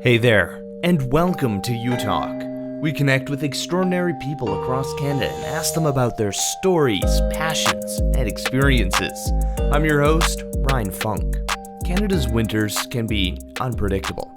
Hey there, and welcome to U Talk. We connect with extraordinary people across Canada and ask them about their stories, passions, and experiences. I'm your host, Ryan Funk. Canada's winters can be unpredictable.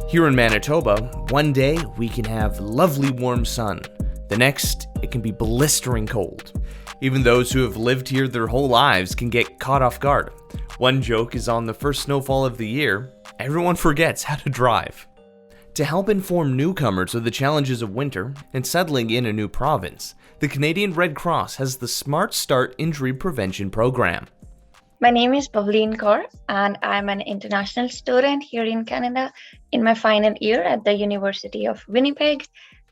Here in Manitoba, one day we can have lovely warm sun. The next, it can be blistering cold. Even those who have lived here their whole lives can get caught off guard. One joke is on the first snowfall of the year, everyone forgets how to drive. To help inform newcomers of the challenges of winter and settling in a new province, the Canadian Red Cross has the SmartStart Injury Prevention program. My name is Pavleen Kaur, and I'm an international student here in Canada in my final year at the University of Winnipeg.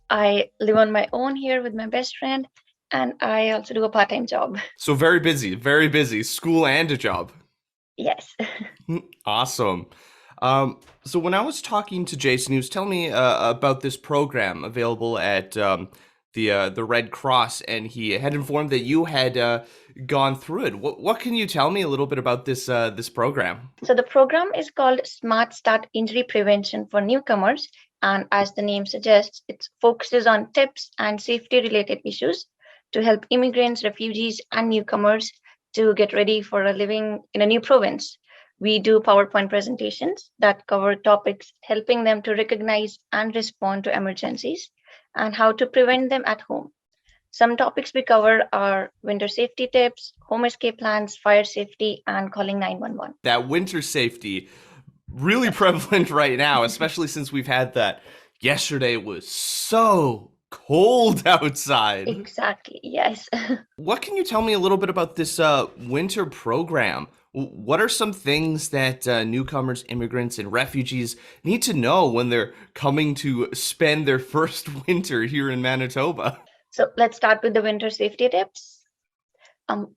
I live on my own here with my best friend, and I also do a part-time job. So very busy, school and a job. Yes. Awesome. So when I was talking to Jason, he was telling me about this program available at the Red Cross, and he had informed that you had gone through it. What can you tell me a little bit about this program? So the program is called SmartStart Injury Prevention for newcomers, and as the name suggests, it focuses on tips and safety-related issues to help immigrants, refugees, and newcomers to get ready for a living in a new province. We do PowerPoint presentations that cover topics helping them to recognize and respond to emergencies and how to prevent them at home. Some topics we cover are winter safety tips, home escape plans, fire safety, and calling 911. That winter safety, really prevalent right now, especially since we've had that. Yesterday was so cold outside. Exactly, yes. What can you tell me a little bit about this winter program? What are some things that newcomers, immigrants, and refugees need to know when they're coming to spend their first winter here in Manitoba? So let's start with the winter safety tips.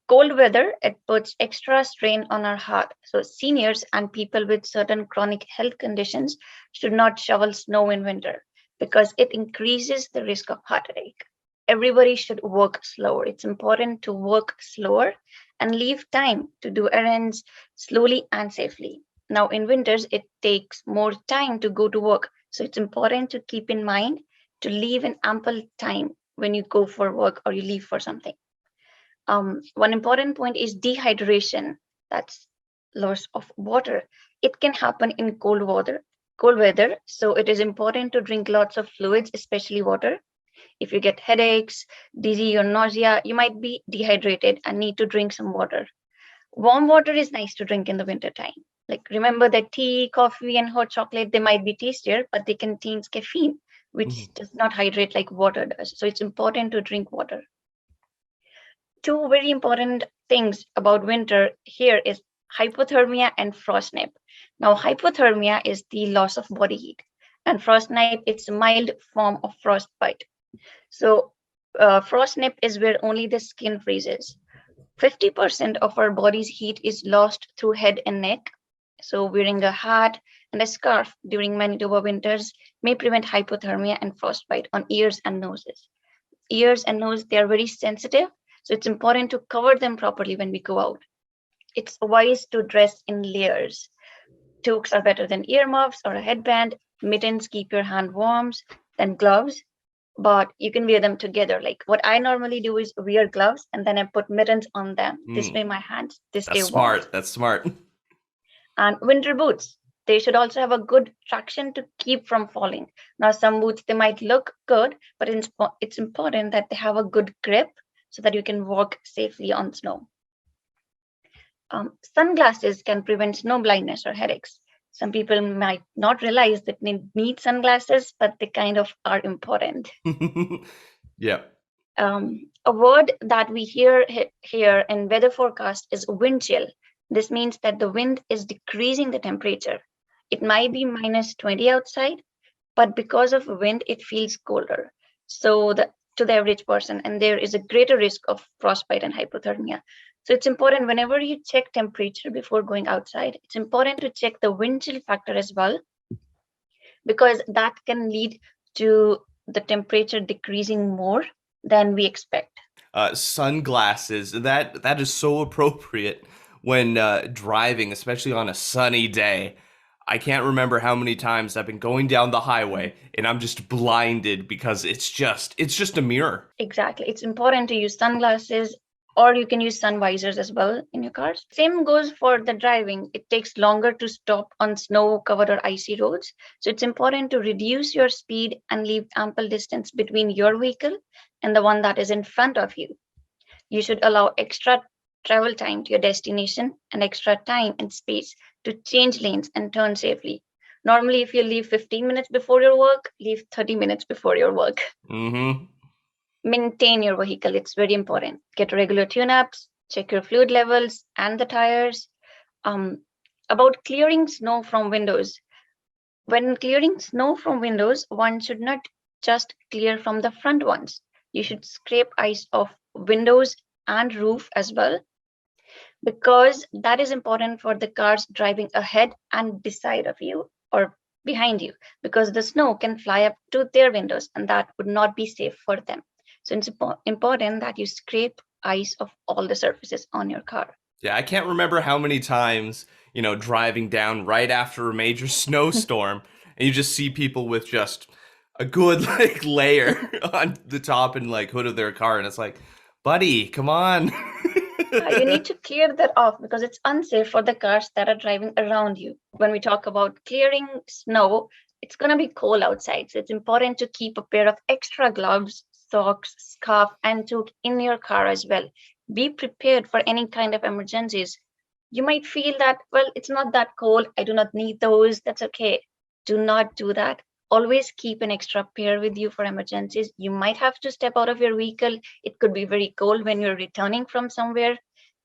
Cold weather, it puts extra strain on our heart. So seniors and people with certain chronic health conditions should not shovel snow in winter because it increases the risk of heart attack. Everybody should work slower. It's important to work slower and leave time to do errands slowly and safely. Now, in winters, it takes more time to go to work. So it's important to keep in mind to leave an ample time when you go for work or you leave for something. One important point is dehydration. That's loss of water. It can happen in cold weather. So it is important to drink lots of fluids, especially water. If you get headaches, dizzy, or nausea, you might be dehydrated and need to drink some water. Warm water is nice to drink in the winter time. Like remember that tea, coffee, and hot chocolate, they might be tastier, but they contain caffeine, which does not hydrate like water does. So it's important to drink water. Two very important things about winter here is hypothermia and frostnip. Now, hypothermia is the loss of body heat, and frostnip, it's a mild form of frostbite. So frostnip is where only the skin freezes. 50% of our body's heat is lost through head and neck. So wearing a hat and a scarf during Manitoba winters may prevent hypothermia and frostbite on ears and noses. Ears and nose, they are very sensitive. So it's important to cover them properly when we go out. It's wise to dress in layers. Toques are better than earmuffs or a headband. Mittens keep your hand warm, then gloves. But you can wear them together. Like what I normally do is wear gloves and then I put mittens on them. This way my hands, they stay warm. That's smart. And winter boots, they should also have a good traction to keep from falling. Now, some boots, they might look good, but it's important that they have a good grip so that you can walk safely on snow. Sunglasses can prevent snow blindness or headaches. Some people might not realize that they need sunglasses, but they kind of are important. Yeah. A word that we hear here in weather forecast is wind chill. This means that the wind is decreasing the temperature. It might be minus 20 outside, but because of wind, it feels colder. So to the average person, and there is a greater risk of frostbite and hypothermia. So it's important whenever you check temperature before going outside, it's important to check the wind chill factor as well, because that can lead to the temperature decreasing more than we expect. Sunglasses, that is so appropriate when driving, especially on a sunny day. I can't remember how many times I've been going down the highway and I'm just blinded because it's just a mirror. Exactly. It's important to use sunglasses, or you can use sun visors as well in your cars. Same goes for the driving. It takes longer to stop on snow-covered or icy roads. So it's important to reduce your speed and leave ample distance between your vehicle and the one that is in front of you. You should allow extra travel time to your destination and extra time and space to change lanes and turn safely. Normally, if you leave 15 minutes before your work, leave 30 minutes before your work. Mm-hmm. Maintain your vehicle. It's very important. Get regular tune-ups, check your fluid levels and the tires. Um, about clearing snow from windows. When clearing snow from windows, one should not just clear from the front ones. You should scrape ice off windows and roof as well, because that is important for the cars driving ahead and beside of you or behind you, because the snow can fly up to their windows and that would not be safe for them. So it's important that you scrape ice off all the surfaces on your car. Yeah, I can't remember how many times, driving down right after a major snowstorm and you just see people with just a good like layer on the top and like hood of their car and it's like, buddy, come on. You need to clear that off because it's unsafe for the cars that are driving around you. When we talk about clearing snow, it's going to be cold outside. So it's important to keep a pair of extra gloves, socks, scarf, and toque in your car as well. Be prepared for any kind of emergencies. You might feel that, well, it's not that cold. I do not need those. That's okay. Do not do that. Always keep an extra pair with you for emergencies. You might have to step out of your vehicle. It could be very cold when you're returning from somewhere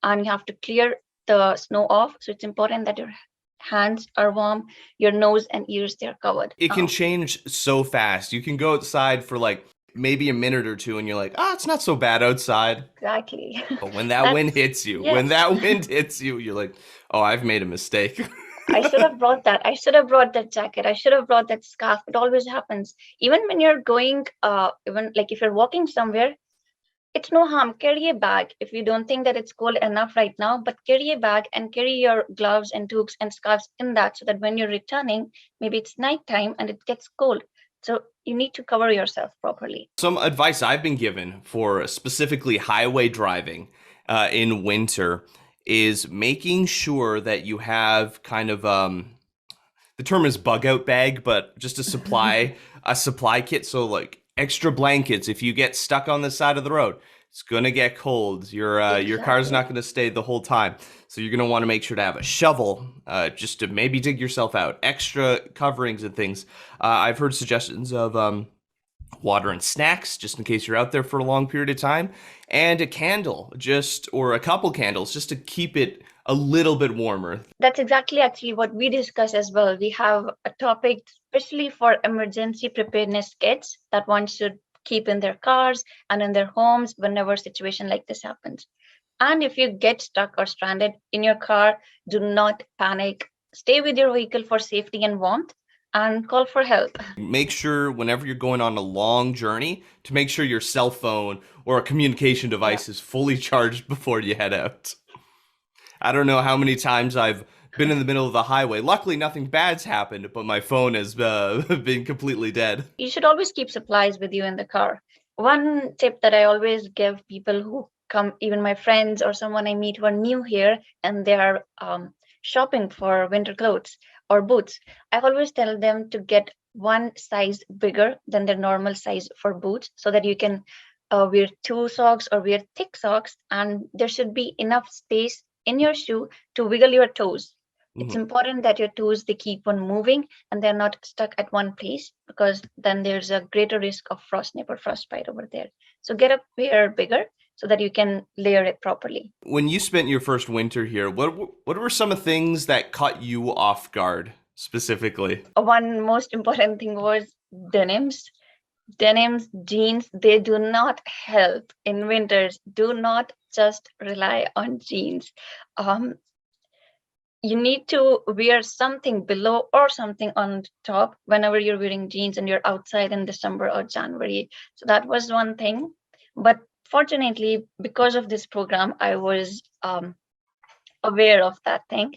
and you have to clear the snow off. So it's important that your hands are warm, your nose and ears, they're covered. It can change so fast. You can go outside for like maybe a minute or two and you're like, it's not so bad outside. Exactly. But when that wind hits you, you're like, oh, I've made a mistake. I should have brought that. I should have brought that jacket. I should have brought that scarf. It always happens. Even when you're going, even like if you're walking somewhere, it's no harm. Carry a bag if you don't think that it's cold enough right now, but carry a bag and carry your gloves and toques and scarves in that so that when you're returning, maybe it's nighttime and it gets cold. So you need to cover yourself properly. Some advice I've been given for specifically highway driving in winter is making sure that you have kind of the term is bug out bag, but just a supply kit. So like extra blankets if you get stuck on the side of the road. It's gonna get cold. Your car's not gonna stay the whole time. So you're gonna want to make sure to have a shovel, just to maybe dig yourself out. Extra coverings and things. I've heard suggestions of water and snacks, just in case you're out there for a long period of time, and a candle, or a couple candles, just to keep it a little bit warmer. That's exactly actually what we discuss as well. We have a topic especially for emergency preparedness kits that one should keep in their cars and in their homes whenever a situation like this happens. And if you get stuck or stranded in your car, do not panic. Stay with your vehicle for safety and warmth and call for help. Make sure whenever you're going on a long journey to make sure your cell phone or a communication device is fully charged before you head out. I don't know how many times I've been in the middle of the highway. Luckily, nothing bad's happened, but my phone has been completely dead. You should always keep supplies with you in the car. One tip that I always give people who come, even my friends or someone I meet who are new here and they are shopping for winter clothes or boots, I always tell them to get one size bigger than their normal size for boots so that you can wear 2 socks or wear thick socks, and there should be enough space in your shoe to wiggle your toes. It's important that your toes, they keep on moving and they're not stuck at one place, because then there's a greater risk of frostnip or frostbite over there. So get a pair bigger so that you can layer it properly. When you spent your first winter here, what were some of the things that caught you off guard specifically? One most important thing was denims. Denims, jeans, they do not help in winters. Do not just rely on jeans. You need to wear something below or something on top whenever you're wearing jeans and you're outside in December or January. So that was one thing. But fortunately, because of this program, I was aware of that thing.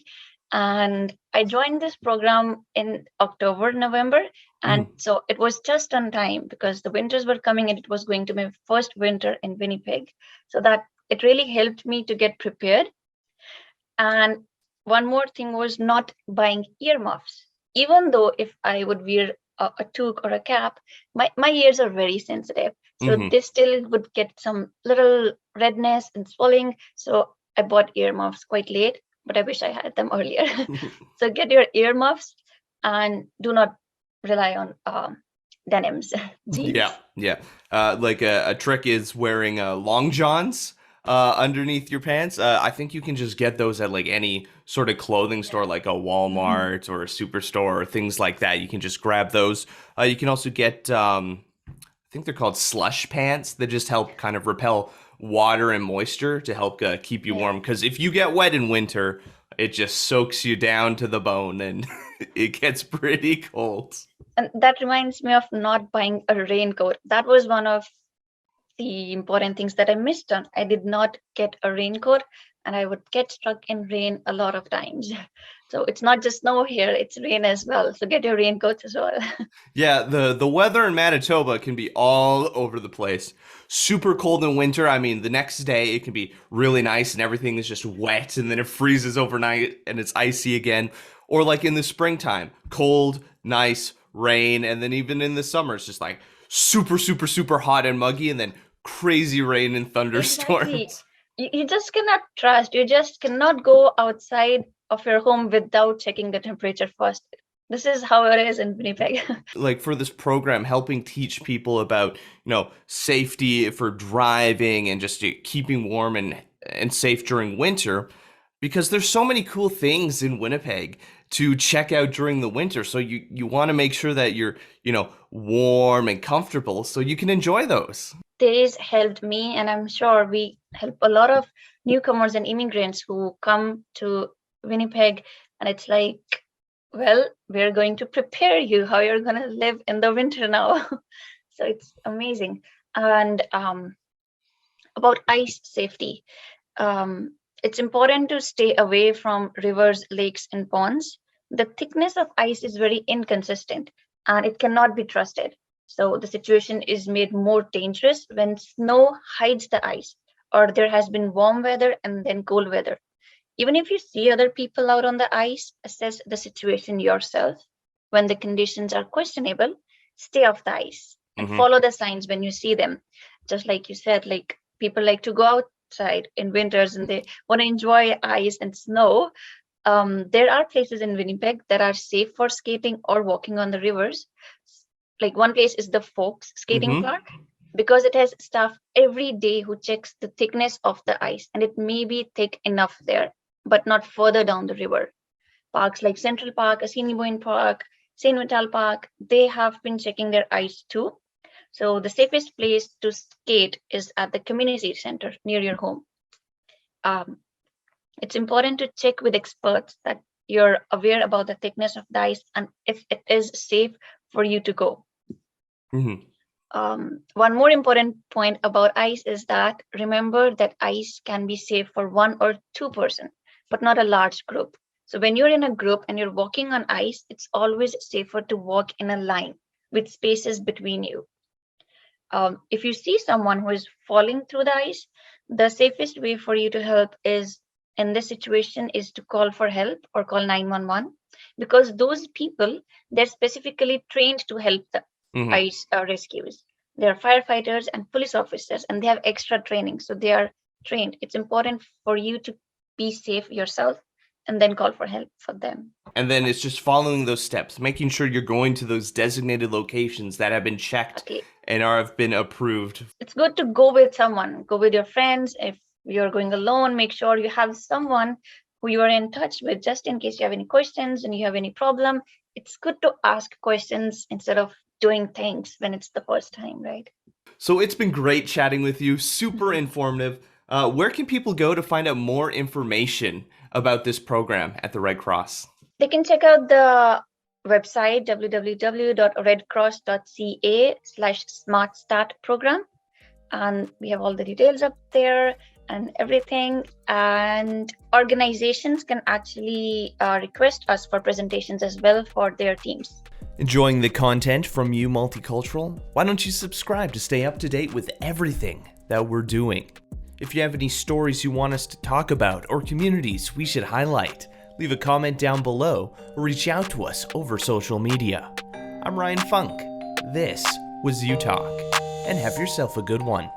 And I joined this program in October, November. And so it was just on time because the winters were coming and it was going to be my first winter in Winnipeg. So that it really helped me to get prepared. And one more thing was not buying earmuffs. Even though if I would wear a toque or a cap, my ears are very sensitive. So they still would get some little redness and swelling. So I bought earmuffs quite late, but I wish I had them earlier. So get your earmuffs and do not rely on denims, jeans. Yeah. Like a trick is wearing long johns underneath your pants. I think you can just get those at like any sort of clothing store, like a Walmart or a Superstore or things like that. You can just grab those. You can also get, I think they're called slush pants that just help kind of repel water and moisture to help keep you warm. Because if you get wet in winter, it just soaks you down to the bone and it gets pretty cold. And that reminds me of not buying a raincoat. That was one of the important things that I missed on. I did not get a raincoat and I would get stuck in rain a lot of times. So it's not just snow here, it's rain as well. So get your raincoats as well. Yeah, the weather in Manitoba can be all over the place. Super cold in winter. I mean, the next day it can be really nice and everything is just wet and then it freezes overnight and it's icy again. Or like in the springtime, cold, nice, rain, and then even in the summer it's just like super hot and muggy and then crazy rain and thunderstorms. Exactly. You just cannot trust. You just cannot go outside of your home without checking the temperature first. This is how it is in Winnipeg. Like for this program, helping teach people about, safety for driving and just keeping warm and safe during winter, because there's so many cool things in Winnipeg to check out during the winter. So you want to make sure that you're, warm and comfortable so you can enjoy those. This helped me, and I'm sure we help a lot of newcomers and immigrants who come to Winnipeg, and it's like, well, we're going to prepare you how you're going to live in the winter now. So it's amazing. And about ice safety, it's important to stay away from rivers, lakes, and ponds. The thickness of ice is very inconsistent and it cannot be trusted. So the situation is made more dangerous when snow hides the ice or there has been warm weather and then cold weather. Even if you see other people out on the ice, assess the situation yourself. When the conditions are questionable, stay off the ice and follow the signs when you see them. Just like you said, like people like to go outside in winters and they want to enjoy ice and snow. There are places in Winnipeg that are safe for skating or walking on the rivers. Like one place is the Folks Skating Park, because it has staff every day who checks the thickness of the ice, and it may be thick enough there, but not further down the river. Parks like Central Park, Assiniboine Park, St. Vital Park, they have been checking their ice too. So the safest place to skate is at the community center near your home. It's important to check with experts that you're aware about the thickness of the ice and if it is safe for you to go. One more important point about ice is that remember that ice can be safe for 1 or 2 persons, but not a large group. So when you're in a group and you're walking on ice, it's always safer to walk in a line with spaces between you. If you see someone who is falling through the ice, the safest way for you to help is in this situation is to call for help or call 911, because those people, they're specifically trained to help the ice rescues. They're firefighters and police officers, and they have extra training. So they are trained. It's important for you to be safe yourself and then call for help for them. And then it's just following those steps, making sure you're going to those designated locations that have been checked and have been approved. It's good to go with someone, go with your friends. If you're going alone, make sure you have someone who you are in touch with, just in case you have any questions and you have any problem. It's good to ask questions instead of doing things when it's the first time, right? So it's been great chatting with you, super informative. Where can people go to find out more information about this program at the Red Cross? They can check out the website www.redcross.ca/SmartStart program. And we have all the details up there. and everything. And organizations can actually request us for presentations as well for their teams. Enjoying the content from You Multicultural? Why don't you subscribe to stay up to date with everything that we're doing? If you have any stories you want us to talk about or communities we should highlight, leave a comment down below or reach out to us over social media. I'm Ryan Funk. This was You Talk, and have yourself a good one.